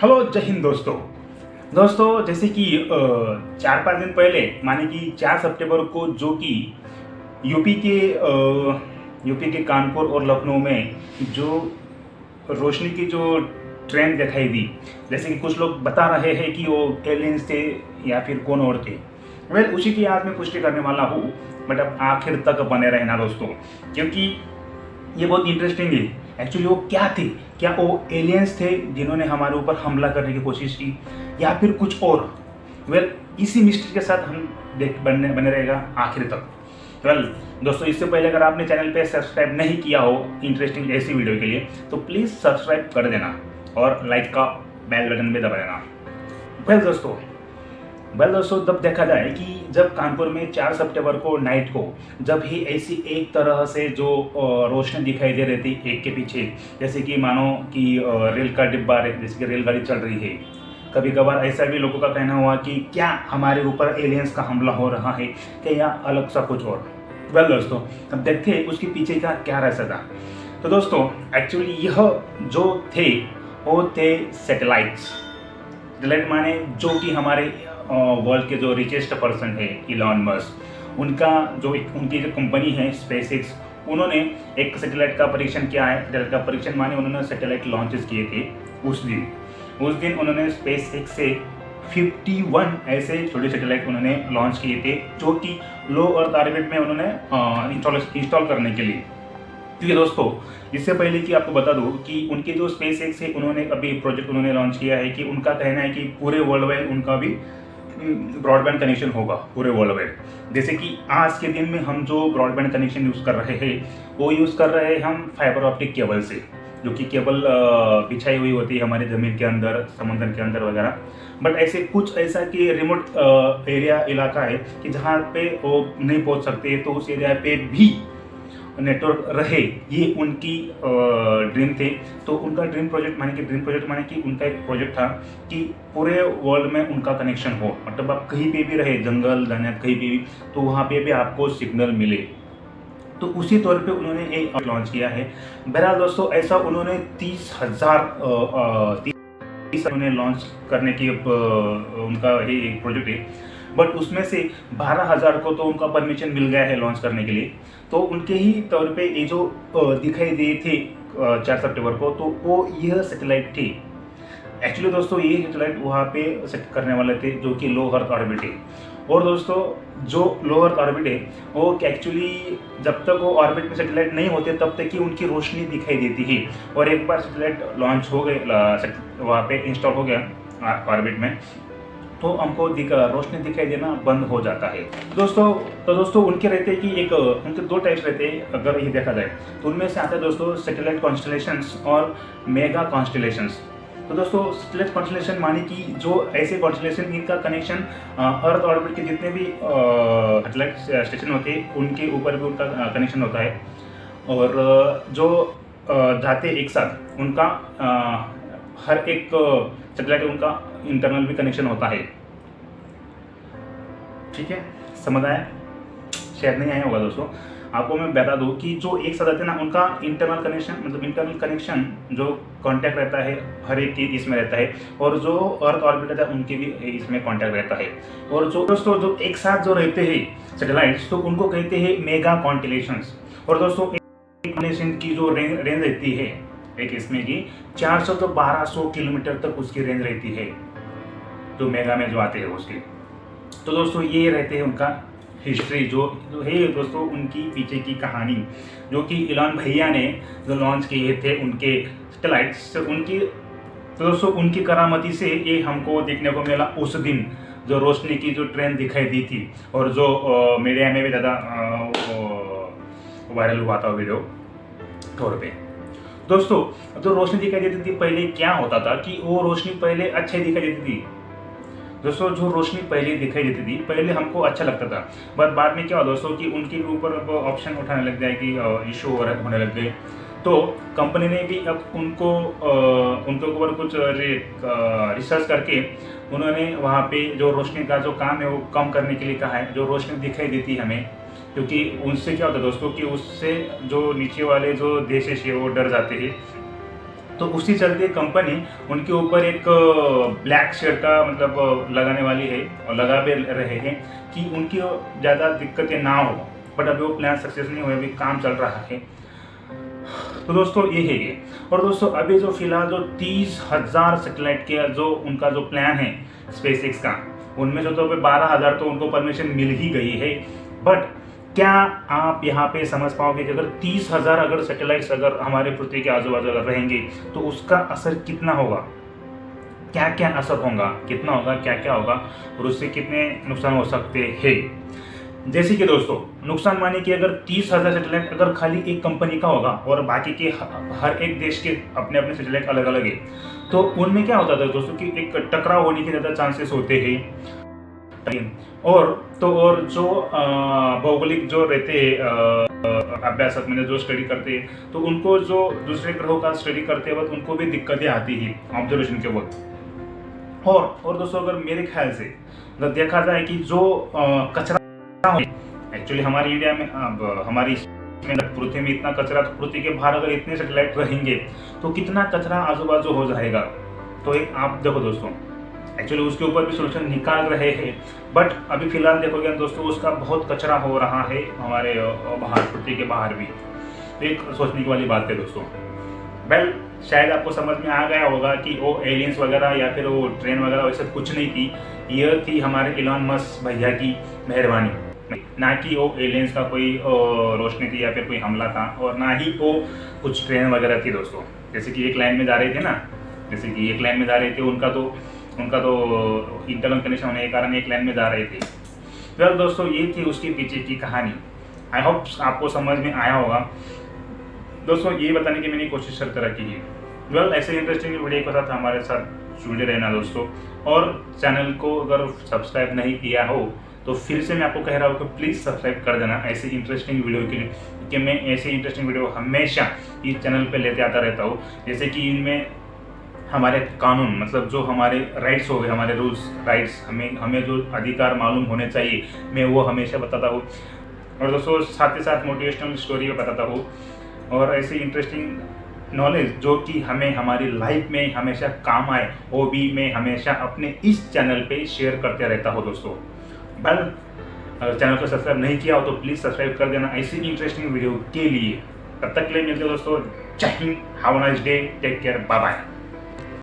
Hello जय हिंद दोस्तों जैसे कि 4-5 दिन पहले माने कि 4 सितंबर को जो कि यूपी के कानपुर और लखनऊ में जो रोशनी की जो ट्रेंड दिखाई दी, जैसे कि कुछ लोग बता रहे हैं कि वो एलियंस थे या फिर कौन और थे। उसी की आज मैं पुष्टि करने वाला हूँ, बट अब आखिर तक बने रहना दोस्तों, क्योंकि ये बहुत इंटरेस्टिंग है। एक्चुअली वो क्या थे? क्या वो एलियंस थे जिन्होंने हमारे ऊपर हमला करने की कोशिश की, या फिर कुछ और? इसी मिस्ट्री के साथ हम बने रहेगा आखिर तक। दोस्तों, इससे पहले अगर आपने चैनल पे सब्सक्राइब नहीं किया हो इंटरेस्टिंग ऐसी वीडियो के लिए, तो प्लीज़ सब्सक्राइब कर देना और लाइक का बेल बटन भी दबा देना। दोस्तों तब देखा जाए कि जब कानपुर में 4 सितंबर को नाइट को जब ही ऐसी एक तरह से जो रोशनी दिखाई दे रही थी एक के पीछे, जैसे कि मानो कि रेल का डिब्बा, जैसे कि रेलगाड़ी चल रही है। कभी कभार ऐसा भी लोगों का कहना हुआ कि क्या हमारे ऊपर एलियंस का हमला हो रहा है कि या अलग सा कुछ और। दोस्तों, अब देखते हैं उसके पीछे का क्या रहता था। तो दोस्तों, एक्चुअली यह जो थे वो थे सैटेलाइट माने जो कि हमारे वर्ल्ड के जो रिचेस्ट पर्सन है इलॉन मस्क, उनकी जो कंपनी है स्पेसएक्स, उन्होंने एक सैटेलाइट का परीक्षण किया है। सैटेलाइट का परीक्षण माने उन्होंने सैटेलाइट लॉन्चेस किए थे। उस दिन उन्होंने स्पेसएक्स से 51 ऐसे छोटे सैटेलाइट उन्होंने लॉन्च किए थे, जो कि लो अर्थ ऑर्बिट में उन्होंने इंस्टॉल करने के लिए। क्योंकि दोस्तों, इससे पहले कि आपको बता दूं कि उनके जो स्पेसएक्स है, उन्होंने अभी प्रोजेक्ट उन्होंने लॉन्च किया है कि उनका कहना है कि पूरे वर्ल्ड वाइड उनका भी ब्रॉडबैंड कनेक्शन होगा पूरे वर्ल्ड वाइड। जैसे कि आज के दिन में हम जो ब्रॉडबैंड कनेक्शन यूज़ कर रहे हैं, वो यूज़ कर रहे हैं हम फाइबर ऑप्टिक केबल से, जो कि केबल बिछाई हुई होती है हमारे ज़मीन के अंदर, समुद्र के अंदर वगैरह। बट ऐसा कि रिमोट इलाका है कि जहाँ पे वो नहीं पहुँच सकते, तो उस एरिया पे भी नेटवर्क रहे, ये उनकी ड्रीम थे। तो उनका ड्रीम प्रोजेक्ट माने कि उनका एक प्रोजेक्ट था कि पूरे वर्ल्ड में उनका कनेक्शन हो, मतलब आप कहीं पे भी रहे, जंगल जन्नत कहीं पे भी, तो वहाँ पे भी आपको सिग्नल मिले। तो उसी तौर पे उन्होंने एक लॉन्च किया है। बहरहाल दोस्तों, ऐसा उन्होंने 30,000 उन्होंने लॉन्च करने की उनका ये एक प्रोजेक्ट है। बट उसमें से 12,000 को तो उनका परमिशन मिल गया है लॉन्च करने के लिए। तो उनके ही तौर पे ये जो दिखाई दिए थे 4 सितंबर को, तो वो यह सैटेलाइट थी। एक्चुअली दोस्तों, ये सैटेलाइट वहाँ पे सेट करने वाले थे जो कि लो अर्थ ऑर्बिट है। और दोस्तों, जो लो अर्थ ऑर्बिट है वो एक्चुअली जब तक वो ऑर्बिट में सैटेलाइट नहीं होते तब तक ही उनकी रोशनी दिखाई देती है। और एक बार सैटेलाइट लॉन्च हो गए, वहाँ पे इंस्टॉल हो गया ऑर्बिट में, तो हमको रोशनी दिखाई देना बंद हो जाता है। दोस्तों उनके रहते हैं कि उनके 2 टाइप्स रहते हैं अगर ये देखा जाए, तो उनमें से आता है दोस्तों सैटेलाइट कॉन्स्टलेशंस और मेगा कॉन्स्टलेशंस। तो दोस्तों, सैटेलाइट कॉन्स्टलेशन माने कि जो ऐसे कॉन्स्टलेशन इनका कनेक्शन अर्थ ऑर्बिट के जितने भी सैटेलाइट स्टेशन होते हैं उनके ऊपर भी उनका कनेक्शन होता है। और जो जाते एक साथ उनका हर एक सैटेलाइट उनका इंटरनल भी कनेक्शन होता है। ठीक है, समझ आया? शायद नहीं आया होगा दोस्तों। आपको मैं बता दूं कि जो एक साथ आते हैं ना, उनका इंटरनल कनेक्शन जो कांटेक्ट रहता है हर एक चीज इसमें रहता है। और जो अर्थ ऑर्बिट रहता है उनके भी इसमें कांटेक्ट रहता है। और जो दोस्तों जो एक साथ जो रहते हैं सैटेलाइट्स, तो उनको कहते हैं मेगा कॉन्स्टलेशंस। और दोस्तों, कॉन्स्टलेशन की जो रेंज रहती है एक इसमें की 400 तो 1200 किलोमीटर तक उसकी रेंज रहती है, जो मेगा में जो आते हैं उसकी। तो दोस्तों, ये रहते हैं उनका हिस्ट्री जो है दोस्तों, उनकी पीछे की कहानी, जो कि इलॉन भैया ने जो लॉन्च किए थे उनके सैटेलाइट्स, तो दोस्तों उनकी करामती से ये हमको देखने को मिला उस दिन, जो रोशनी की जो ट्रेंड दिखाई दी थी और जो मीडिया में भी ज़्यादा वायरल हुआ था वीडियो तौर पे। दोस्तों, जो रोशनी दिखाई देती थी पहले क्या होता था कि वो रोशनी पहले अच्छी दिखाई देती थी। दोस्तों, जो रोशनी पहले दिखाई देती थी पहले हमको अच्छा लगता था, बट बाद में क्या हुआ दोस्तों कि उनके ऊपर ऑप्शन उठाने लग गए कि इशू होने लग गए। तो कंपनी ने भी अब उनके ऊपर कुछ रिसर्च करके उन्होंने वहाँ पे जो रोशनी का जो काम है वो कम करने के लिए कहा है। जो रोशनी दिखाई देती है हमें, क्योंकि उनसे क्या होता है दोस्तों कि उससे जो नीचे वाले जो देश है वो डर जाते हैं। तो उसी चलते कंपनी उनके ऊपर एक ब्लैक शेड का मतलब लगाने वाली है और लगा भी रहे हैं कि उनकी ज़्यादा दिक्कतें ना हो। बट अभी वो प्लान सक्सेस नहीं हुए, अभी काम चल रहा है। तो दोस्तों ये है ये। और दोस्तों अभी जो फिलहाल जो 30,000 सैटेलाइट के जो उनका जो प्लान है स्पेसएक्स का, उनमें से तो अभी 12,000 तो उनको परमिशन मिल ही गई है। बट क्या आप यहाँ पे समझ पाओगे कि अगर 30,000 अगर सैटेलाइट्स अगर हमारे पृथ्वी के आजू बाजू अगर रहेंगे तो उसका असर कितना होगा, क्या क्या असर होगा, कितना होगा, क्या क्या होगा और उससे कितने नुकसान हो सकते हैं। जैसे कि दोस्तों नुकसान माने कि अगर 30,000 सैटेलाइट अगर खाली एक कंपनी का होगा और बाकी के हर एक देश के अपने अपने सैटेलाइट अलग अलग है, तो उनमें क्या होता था दोस्तों कि एक टकराव होने के ज़्यादा चांसेस होते हैं। और जो भौगोलिक जो रहते अभ्यासक में जो स्टडी करते हैं, तो उनको जो दूसरे ग्रहों का स्टडी करते वक्त उनको भी दिक्कतें आती ही ऑब्जर्वेशन के वक्त। और दोस्तों अगर मेरे ख्याल से अगर देखा जाए कि जो कचरा एक्चुअली हमारी इंडिया में हमारी पृथ्वी में इतना कचरा, तो पृथ्वी के बाहर अगर इतने सैटेलाइट रहेंगे तो कितना कचरा आजू बाजू हो जाएगा। तो एक आप देखो दोस्तों, एक्चुअली उसके ऊपर भी सोल्यूशन निकाल रहे हैं। बट अभी फिलहाल देखोगे दोस्तों उसका बहुत कचरा हो रहा है हमारे बाहर, पृथ्वी के बाहर भी। तो एक सोचने की वाली बात है दोस्तों। वेल शायद आपको समझ में आ गया होगा कि वो एलियंस वगैरह या फिर वो ट्रेन वगैरह वैसे कुछ नहीं थी, यह थी हमारे इलॉन मस्क भैया की मेहरबानी, ना कि वो एलियंस का कोई रोशनी थी या फिर कोई हमला था, और ना ही वो कुछ ट्रेन वगैरह थी दोस्तों। जैसे कि एक लाइन में जा रहे थे ना, जैसे कि एक लाइन में जा रहे थे, उनका तो इंटरनल कनेक्शन होने के कारण एक लाइन में जा रहे थे। वेल दोस्तों ये थी उसके पीछे की कहानी। आई होप आपको समझ में आया होगा दोस्तों। ये बताने की मैंने कोशिश करते रखी है। वेल ऐसे इंटरेस्टिंग वीडियो के साथ हमारे साथ जुड़े रहना दोस्तों। और चैनल को अगर सब्सक्राइब नहीं किया हो तो फिर से मैं आपको कह रहा हूँ कि प्लीज़ सब्सक्राइब कर देना ऐसे इंटरेस्टिंग वीडियो के लिए, क्योंकि मैं ऐसे इंटरेस्टिंग वीडियो हमेशा इस चैनल पे लेते आता रहता हूँ। जैसे कि इनमें हमारे कानून, मतलब जो हमारे राइट्स हो गए, हमारे रूल्स राइट्स, हमें जो अधिकार मालूम होने चाहिए, मैं वो हमेशा बताता हूँ। और दोस्तों साथ ही साथ मोटिवेशनल स्टोरी भी बताता हूँ और ऐसी इंटरेस्टिंग नॉलेज जो कि हमें हमारी लाइफ में हमेशा काम आए, वो भी मैं हमेशा अपने इस चैनल पे शेयर करते रहता हूँ दोस्तों। बल अगर चैनल को सब्सक्राइब नहीं किया हो तो प्लीज़ सब्सक्राइब कर देना ऐसी इंटरेस्टिंग वीडियो के लिए। तब तक के लिए मिलते हैं दोस्तों। जय Hind, have a nice day, take care, bye bye.